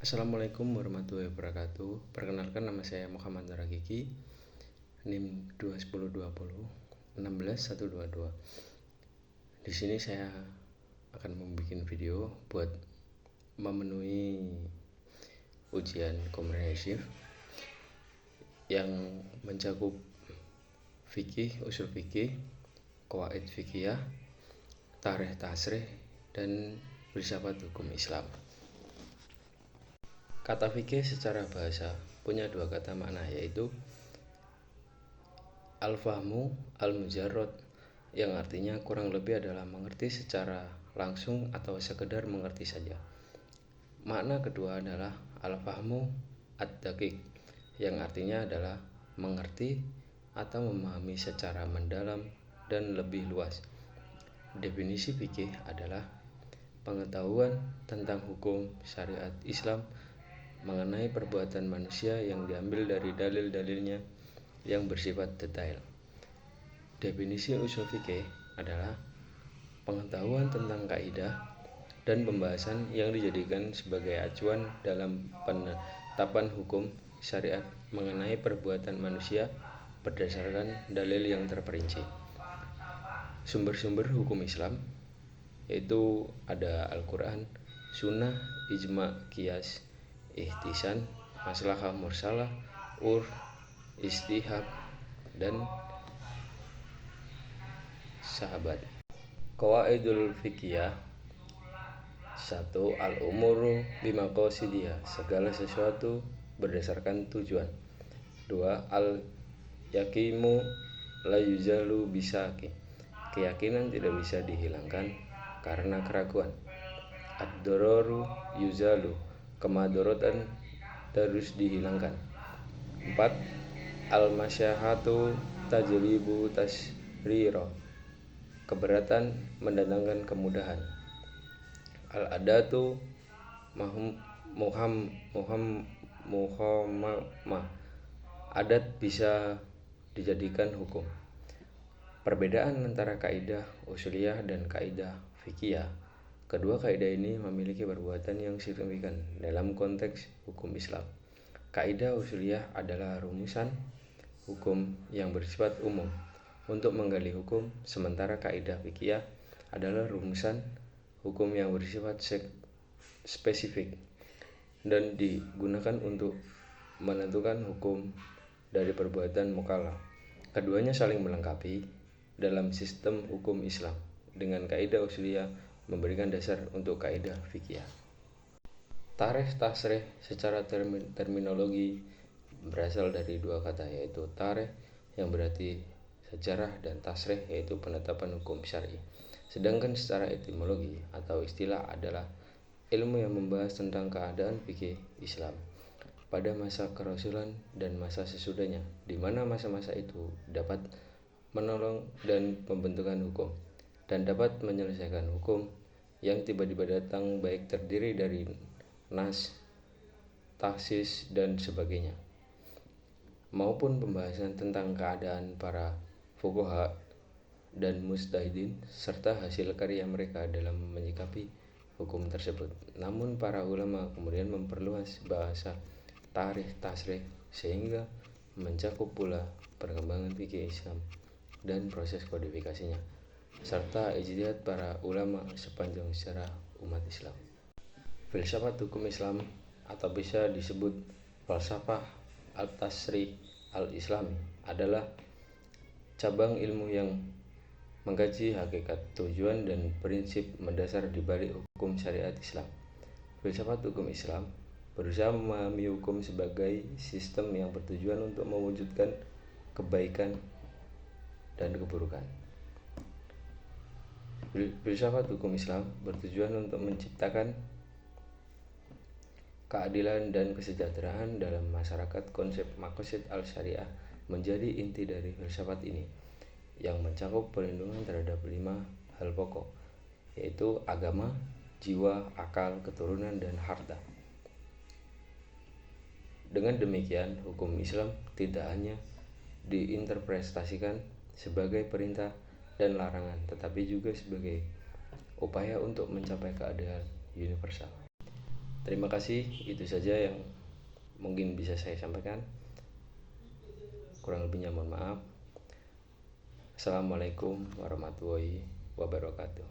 Assalamualaikum warahmatullahi wabarakatuh. Perkenalkan, nama saya Muhammad Nur Hakiki, NIM 21020 16122. Di sini saya akan membuat video buat memenuhi ujian komprehensif yang mencakup fikih, usul fikih, qawaid fikih, tarikh tasrih, dan filsafat hukum Islam. Kata fikih secara bahasa punya dua kata makna, yaitu al-fahmu al-mujarrad, yang artinya kurang lebih adalah mengerti secara langsung atau sekedar mengerti saja. Makna kedua adalah al-fahmu ad-daqiq, yang artinya adalah mengerti atau memahami secara mendalam dan lebih luas. Definisi fikih adalah pengetahuan tentang hukum syariat Islam mengenai perbuatan manusia yang diambil dari dalil-dalilnya yang bersifat detail. Definisi usul fikih adalah pengetahuan tentang kaidah dan pembahasan yang dijadikan sebagai acuan dalam penetapan hukum syariat mengenai perbuatan manusia berdasarkan dalil yang terperinci. Sumber-sumber hukum Islam yaitu ada Al-Quran, Sunnah, Ijma, Qiyas, Ihtisan, Maslahah Mursalah, Istihab, dan sahabat. Qawaidul Fiqhiyah. 1. Al-umuru bimaqasidiyah, segala sesuatu berdasarkan tujuan. 2. Al-yaqimu la yuzalu bisaki, keyakinan tidak bisa dihilangkan karena keraguan. Ad-dararu yuzalu, kemadorotan harus dihilangkan. 4. Al-masyahatu tajlibu tasrira, keberatan mendatangkan kemudahan. Al-adatu muhammah, adat bisa dijadikan hukum. Perbedaan antara kaidah usuliyah dan kaidah fikih. Kedua kaidah ini memiliki perbuatan yang signifikan dalam konteks hukum Islam. Kaidah usuliyah adalah rumusan hukum yang bersifat umum untuk menggali hukum, sementara kaidah fikih adalah rumusan hukum yang bersifat spesifik dan digunakan untuk menentukan hukum dari perbuatan mukallaf. Keduanya saling melengkapi dalam sistem hukum Islam, dengan kaidah usuliyah memberikan dasar untuk kaidah fikih. Tarikh tasrih secara terminologi berasal dari dua kata, yaitu tarikh yang berarti sejarah dan tasrih yaitu penetapan hukum syar'i. Sedangkan secara etimologi atau istilah adalah ilmu yang membahas tentang keadaan fikih Islam pada masa kerasulan dan masa sesudahnya, di mana masa-masa itu dapat menolong dan pembentukan hukum dan dapat menyelesaikan hukum yang tiba-tiba datang, baik terdiri dari nas, taksis, dan sebagainya, maupun pembahasan tentang keadaan para fuqaha dan mujtahidin serta hasil karya mereka dalam menyikapi hukum tersebut. Namun para ulama kemudian memperluas bahasa tarikh tasrih sehingga mencakup pula perkembangan fikih Islam dan proses kodifikasinya, serta ijtihad para ulama sepanjang sejarah umat Islam. Filsafat hukum Islam atau bisa disebut falsafah al-tasrih al-islami adalah cabang ilmu yang mengkaji hakikat, tujuan, dan prinsip mendasar di balik hukum syariat Islam. Filsafat hukum Islam berusaha memahami hukum sebagai sistem yang bertujuan untuk mewujudkan kebaikan dan keburukan. Filsafat hukum Islam bertujuan untuk menciptakan keadilan dan kesejahteraan dalam masyarakat. Konsep maqasid al-syariah menjadi inti dari filsafat ini, yang mencakup perlindungan terhadap 5 hal pokok, yaitu agama, jiwa, akal, keturunan, dan harta. Dengan demikian, hukum Islam tidak hanya diinterpretasikan sebagai perintah dan larangan, tetapi juga sebagai upaya untuk mencapai keadilan universal. Terima kasih, itu saja yang mungkin bisa saya sampaikan. Kurang lebihnya mohon maaf. Assalamualaikum warahmatullahi wabarakatuh.